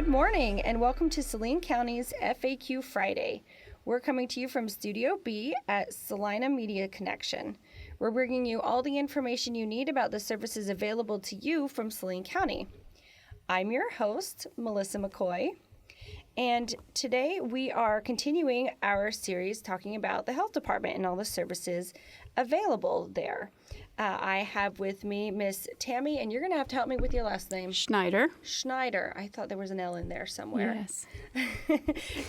Good morning and welcome to Saline County's FAQ Friday. We're coming to you from Studio B at Salina Media Connection. We're bringing you all the information you need about the services available to you from Saline County. I'm your host, Melissa McCoy, and today we are continuing our series talking about the health department and all the services available there. I have with me Miss Tammie, and you're going to have to help me with your last name. Schneider. Schneider. I thought there was an L in there somewhere. Yes.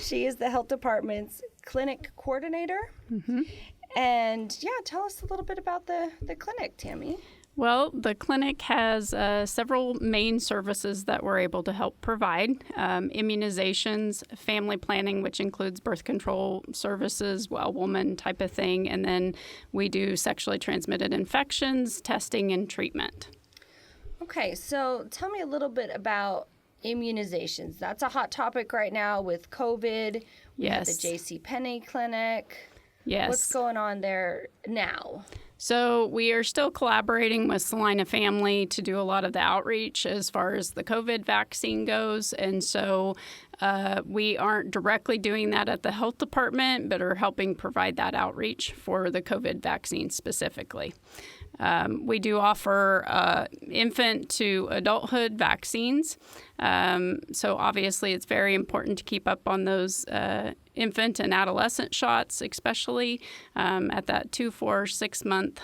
She is the health department's clinic coordinator. Mm-hmm. And tell us a little bit about the clinic, Tammie. Well, the clinic has several main services that we're able to help provide. Immunizations, family planning, which includes birth control services, well woman type of thing, and then we do sexually transmitted infections, testing, and treatment. Okay, so tell me a little bit about immunizations. That's a hot topic right now with COVID. We have the JCPenney clinic. Yes. What's going on there now? So we are still collaborating with Salina Family to do a lot of the outreach as far as the COVID vaccine goes. And so we aren't directly doing that at the health department, but are helping provide that outreach for the COVID vaccine specifically. We do offer infant to adulthood vaccines. So obviously it's very important to keep up on those infant and adolescent shots, especially at that 2, 4, 6 month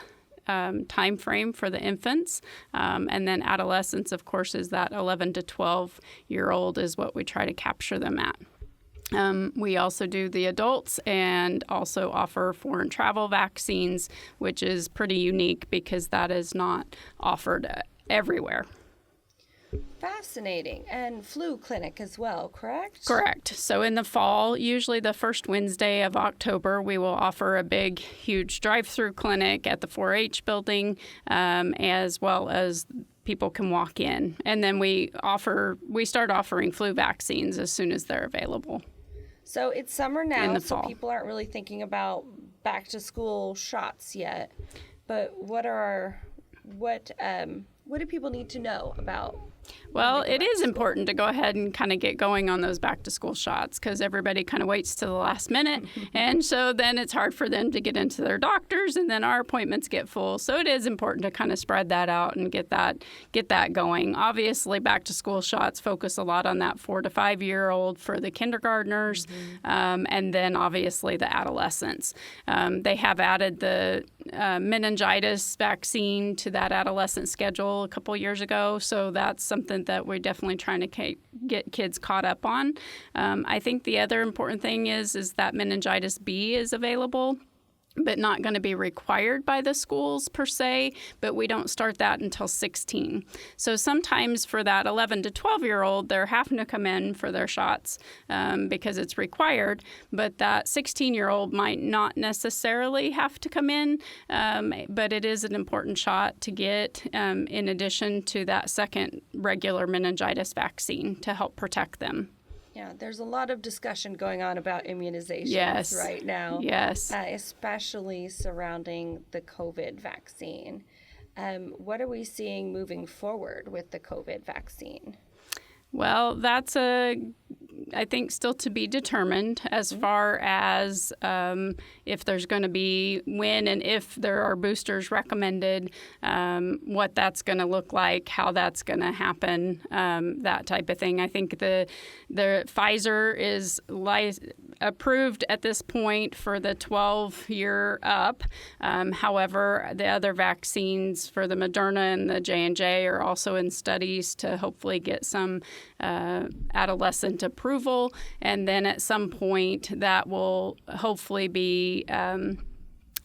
time frame for the infants. And then adolescents, of course, is that 11 to 12-year-old is what we try to capture them at. We also do the adults and also offer foreign travel vaccines, which is pretty unique because that is not offered everywhere. Fascinating. And flu clinic as well, correct? Correct. So in the fall, usually the first Wednesday of October, we will offer a big, huge drive-through clinic at the 4-H building, as well as people can walk in. And then we start offering flu vaccines as soon as they're available. So it's summer now, so people aren't really thinking about back-to-school shots yet. But what do people need to know about? Well, it is important to go ahead and kind of get going on those back-to-school shots because everybody kind of waits to the last minute. And so then it's hard for them to get into their doctors, and then our appointments get full. So it is important to kind of spread that out and get that going. Obviously, back-to-school shots focus a lot on that 4 to 5-year-old for the kindergartners, and then obviously the adolescents. They have added the meningitis vaccine to that adolescent schedule a couple years ago, so that's something that we're definitely trying to get kids caught up on. I think the other important thing is that meningitis B is available, but not going to be required by the schools per se, but we don't start that until 16. So sometimes for that 11 to 12-year-old, they're having to come in for their shots because it's required, but that 16-year-old might not necessarily have to come in, but it is an important shot to get in addition to that second regular meningitis vaccine to help protect them. Yeah, there's a lot of discussion going on about immunizations right now. Yes. Especially surrounding the COVID vaccine. What are we seeing moving forward with the COVID vaccine? Well, that's I think still to be determined as far as if there's going to be when and if there are boosters recommended, what that's going to look like, how that's going to happen, that type of thing. I think the Pfizer is approved at this point for the 12-year up. However, the other vaccines for the Moderna and the J&J are also in studies to hopefully get some adolescent approval, and then at some point that will hopefully be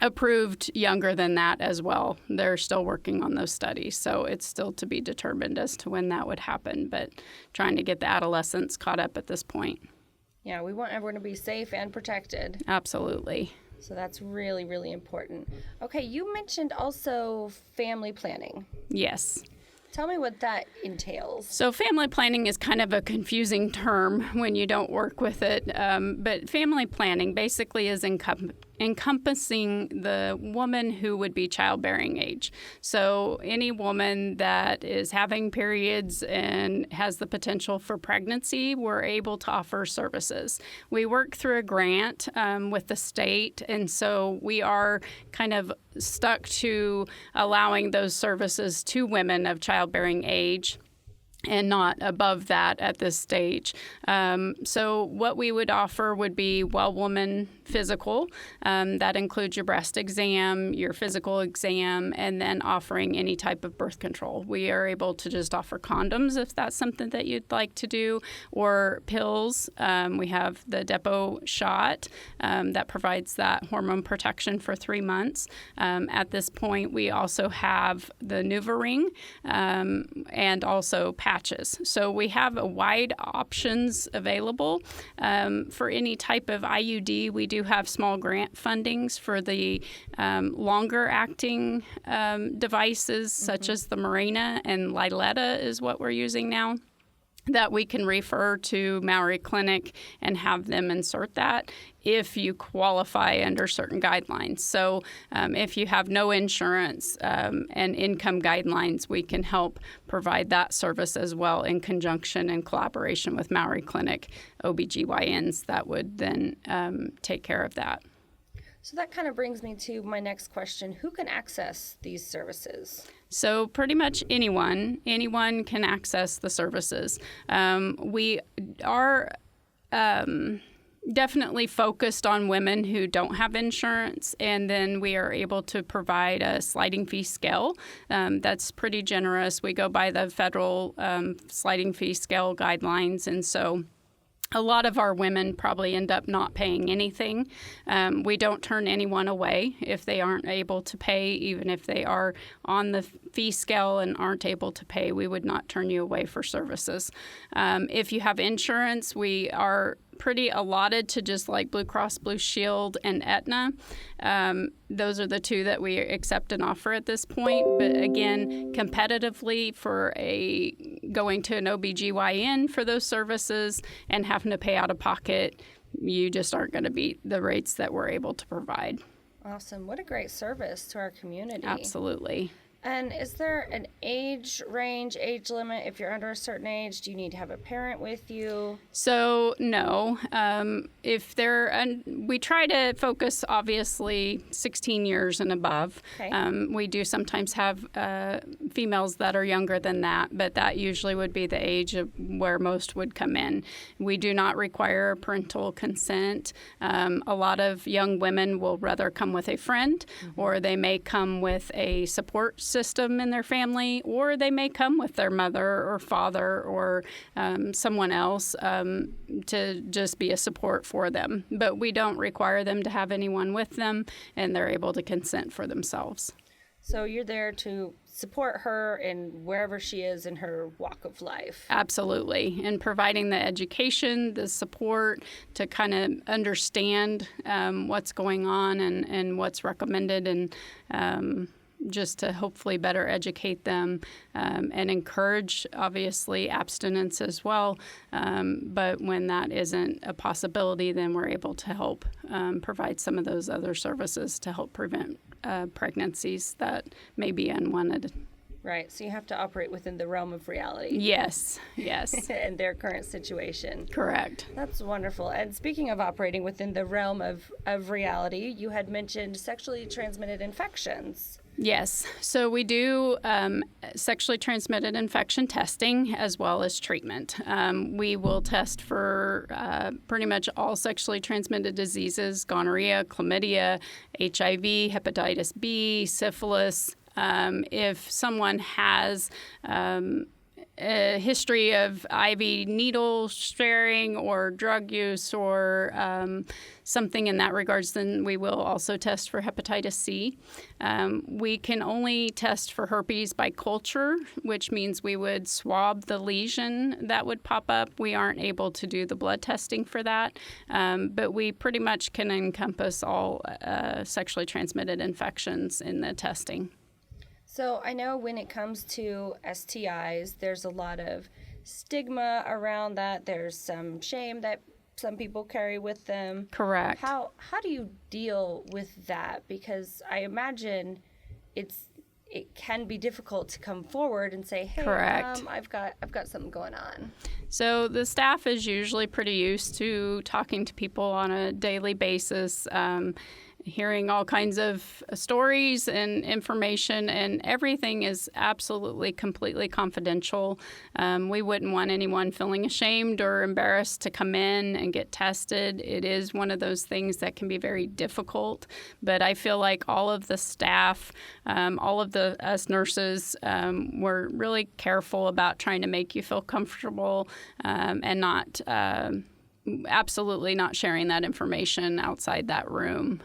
approved younger than that as well. They're still working on those studies, so it's still to be determined as to when that would happen, but trying to get the adolescents caught up at this point. Yeah, we want everyone to be safe and protected. Absolutely. So that's really, really important. Okay, you mentioned also family planning. Yes. Tell me what that entails. So family planning is kind of a confusing term when you don't work with it, but family planning basically is encompassing the woman who would be childbearing age. So any woman that is having periods and has the potential for pregnancy, we're able to offer services. We work through a grant with the state, and so we are kind of stuck to allowing those services to women of childbearing age and not above that at this stage. So what we would offer would be well woman physical. That includes your breast exam, your physical exam, and then offering any type of birth control. We are able to just offer condoms if that's something that you'd like to do, or pills. We have the depot shot that provides that hormone protection for 3 months. At this point, we also have the NuvaRing and also patches. So we have a wide options available for any type of IUD. We do have small grant fundings for the longer acting devices, such as the Mirena, and Liletta is what we're using now, that we can refer to Maori Clinic and have them insert that if you qualify under certain guidelines. So if you have no insurance and income guidelines, we can help provide that service as well in conjunction and collaboration with Maori Clinic OBGYNs that would then take care of that. So that kind of brings me to my next question. Who can access these services? So pretty much anyone can access the services. We are definitely focused on women who don't have insurance, and then we are able to provide a sliding fee scale that's pretty generous. We go by the federal sliding fee scale guidelines, and so a lot of our women probably end up not paying anything. We don't turn anyone away if they aren't able to pay, even if they are on the fee scale and aren't able to pay. We would not turn you away for services. If you have insurance, we are pretty allotted to just like Blue Cross Blue Shield and Aetna. Those are the two that we accept and offer at this point. But again, competitively for going to an OBGYN for those services and having to pay out of pocket, you just aren't going to beat the rates that we're able to provide. Awesome. What a great service to our community. Absolutely. And is there an age range, age limit? If you're under a certain age, do you need to have a parent with you? So no. We try to focus, obviously, 16 years and above. Okay. We do sometimes have females that are younger than that, but that usually would be the age of where most would come in. We do not require parental consent. A lot of young women will rather come with a friend, or they may come with a support system in their family, or they may come with their mother or father or someone else to just be a support for them. But we don't require them to have anyone with them, and they're able to consent for themselves. So you're there to support her in wherever she is in her walk of life. Absolutely. And providing the education, the support to kind of understand what's going on and what's recommended, and just to hopefully better educate them and encourage, obviously, abstinence as well. But when that isn't a possibility, then we're able to help provide some of those other services to help prevent pregnancies that may be unwanted. Right. So you have to operate within the realm of reality. Yes. And their current situation. Correct. That's wonderful. And speaking of operating within the realm of reality, you had mentioned sexually transmitted infections. Yes. So we do sexually transmitted infection testing as well as treatment. We will test for pretty much all sexually transmitted diseases: gonorrhea, chlamydia, HIV, hepatitis B, syphilis. If someone has a history of IV needle sharing or drug use or something in that regards, then we will also test for hepatitis C. We can only test for herpes by culture, which means we would swab the lesion that would pop up. We aren't able to do the blood testing for that, but we pretty much can encompass all sexually transmitted infections in the testing. So I know when it comes to STIs, there's a lot of stigma around that. There's some shame that some people carry with them. Correct. How do you deal with that? Because I imagine it can be difficult to come forward and say, hey, Correct. I've got something going on. So the staff is usually pretty used to talking to people on a daily basis, hearing all kinds of stories and information, and everything is absolutely, completely confidential. We wouldn't want anyone feeling ashamed or embarrassed to come in and get tested. It is one of those things that can be very difficult, but I feel like all of the staff, all of us nurses, we're really careful about trying to make you feel comfortable and not absolutely not sharing that information outside that room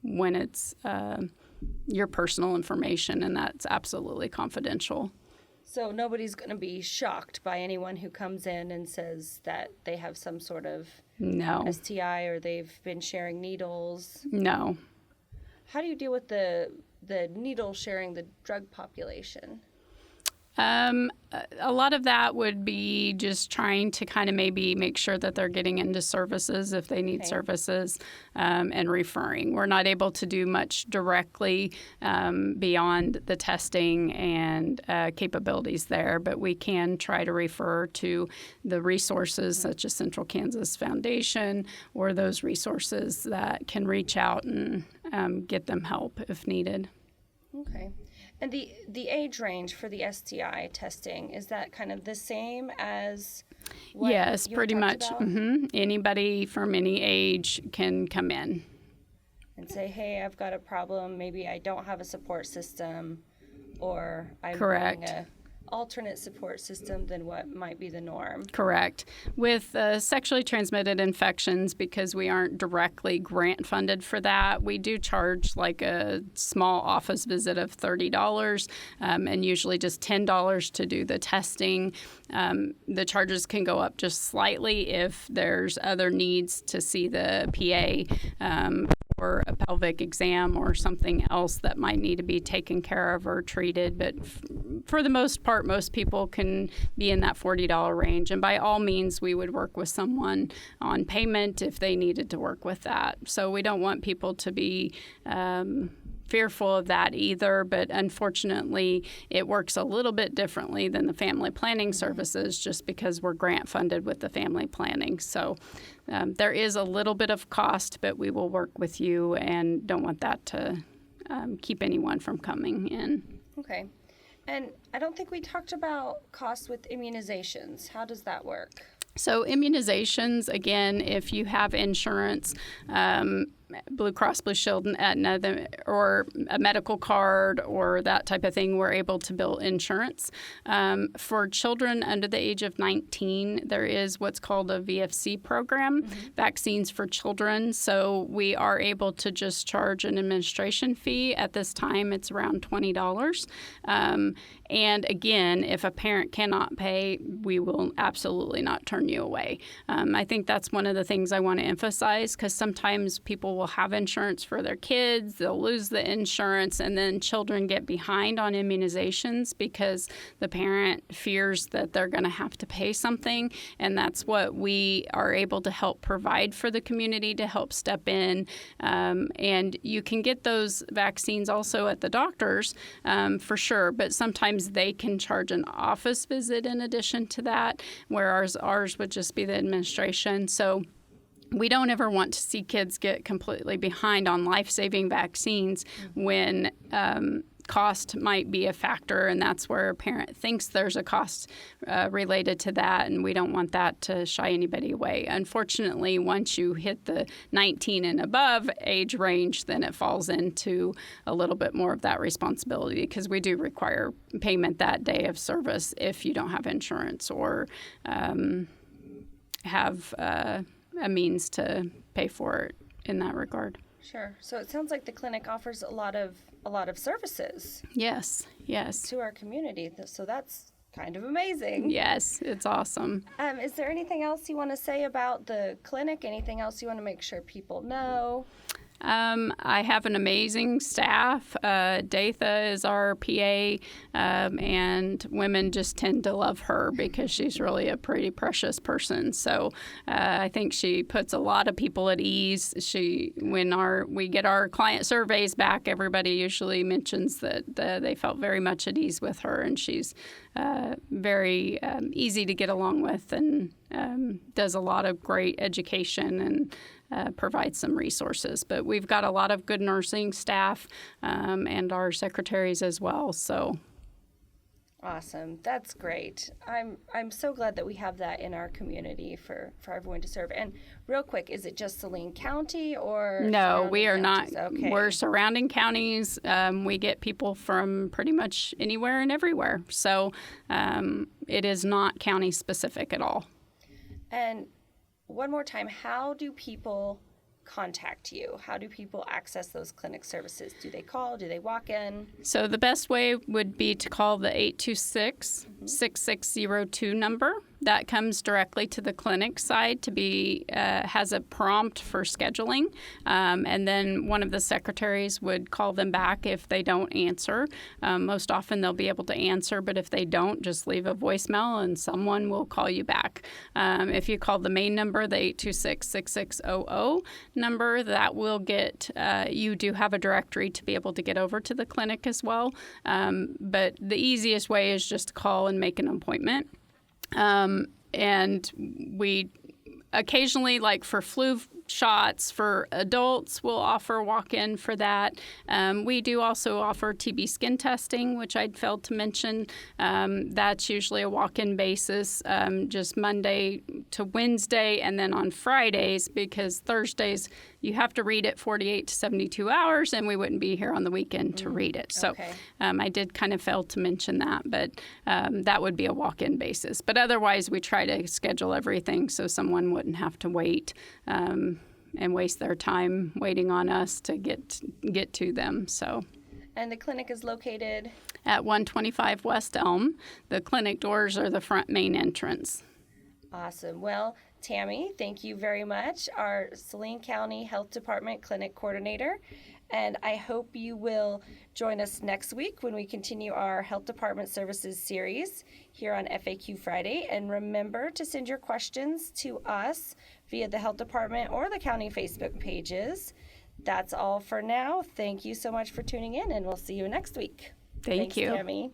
when it's your personal information, and that's absolutely confidential. So nobody's going to be shocked by anyone who comes in and says that they have some sort of STI or they've been sharing needles? No. How do you deal with the needle sharing the drug population? A lot of that would be just trying to kind of maybe make sure that they're getting into services if they need services, and referring. We're not able to do much directly beyond the testing and capabilities there, but we can try to refer to the resources such as Central Kansas Foundation or those resources that can reach out and get them help if needed. Okay. And the age range for the STI testing, is that kind of the same as what Yes, you pretty much. about? Mm-hmm. Anybody from any age can come in. And say, hey, I've got a problem. Maybe I don't have a support system, or I'm Correct. running a alternate support system than what might be the norm. Correct. With sexually transmitted infections, because we aren't directly grant funded for that, we do charge like a small office visit of $30 and usually just $10 to do the testing. The charges can go up just slightly if there's other needs to see the PA or a pelvic exam or something else that might need to be taken care of or treated. But for the most part, most people can be in that $40 range. And by all means, we would work with someone on payment if they needed to work with that. So we don't want people to be fearful of that either, but unfortunately it works a little bit differently than the family planning services just because we're grant funded with the family planning. So there is a little bit of cost, but we will work with you and don't want that to keep anyone from coming in. Okay. And I don't think we talked about costs with immunizations. How does that work? So immunizations, again, if you have insurance, Blue Cross Blue Shield and Aetna, or a medical card or that type of thing, we're able to bill insurance. For children under the age of 19, there is what's called a VFC program, Vaccines for Children. So we are able to just charge an administration fee. At this time, it's around $20. And again, if a parent cannot pay, we will absolutely not turn you away. I think that's one of the things I want to emphasize, because sometimes people will have insurance for their kids, they'll lose the insurance, and then children get behind on immunizations because the parent fears that they're going to have to pay something. And that's what we are able to help provide for the community to help step in. And you can get those vaccines also at the doctors for sure, but sometimes they can charge an office visit in addition to that, whereas ours would just be the administration. So we don't ever want to see kids get completely behind on life-saving vaccines when cost might be a factor, and that's where a parent thinks there's a cost related to that, and we don't want that to shy anybody away. Unfortunately, once you hit the 19 and above age range, then it falls into a little bit more of that responsibility, because we do require payment that day of service if you don't have insurance or have a means to pay for it in that regard. Sure. So it sounds like the clinic offers a lot of services. Yes. To our community. So that's kind of amazing. Yes, it's awesome. Is there anything else you want to say about the clinic? Anything else you want to make sure people know? I have an amazing staff. Datha is our PA, and women just tend to love her because she's really a pretty precious person. So I think she puts a lot of people at ease. When we get our client surveys back, everybody usually mentions that they felt very much at ease with her, and she's very easy to get along with, and does a lot of great education and provides some resources. But we've got a lot of good nursing staff and our secretaries as well. So awesome. That's great. I'm so glad that we have that in our community for everyone to serve. And real quick, is it just Saline County or? No, we are counties? not. Okay. We're surrounding counties. We get people from pretty much anywhere and everywhere. So it is not county specific at all. And one more time, how do people contact you? How do people access those clinic services? Do they call? Do they walk in? So the best way would be to call the 826-6602 number. That comes directly to the clinic side to be has a prompt for scheduling, and then one of the secretaries would call them back if they don't answer. Most often they'll be able to answer, but if they don't, just leave a voicemail and someone will call you back. If you call the main number, the 826-6600 number, that will get you do have a directory to be able to get over to the clinic as well. But the easiest way is just to call and make an appointment. And we occasionally, like for flu shots for adults, we'll offer walk-in for that. We do also offer TB skin testing, which I'd failed to mention. That's usually a walk-in basis, just Monday to Wednesday, and then on Fridays, because Thursdays you have to read it 48 to 72 hours, and we wouldn't be here on the weekend to read it. So okay. I did kind of fail to mention that, but that would be a walk-in basis. But otherwise, we try to schedule everything so someone wouldn't have to wait and waste their time waiting on us to get to them. So. And the clinic is located? At 125 West Elm. The clinic doors are the front main entrance. Awesome. Well, Tammie, thank you very much, our Saline County Health Department Clinic Coordinator. And I hope you will join us next week when we continue our Health Department Services series here on FAQ Friday. And remember to send your questions to us via the Health Department or the county Facebook pages. That's all for now. Thank you so much for tuning in, and we'll see you next week. Thanks, you. Tammie.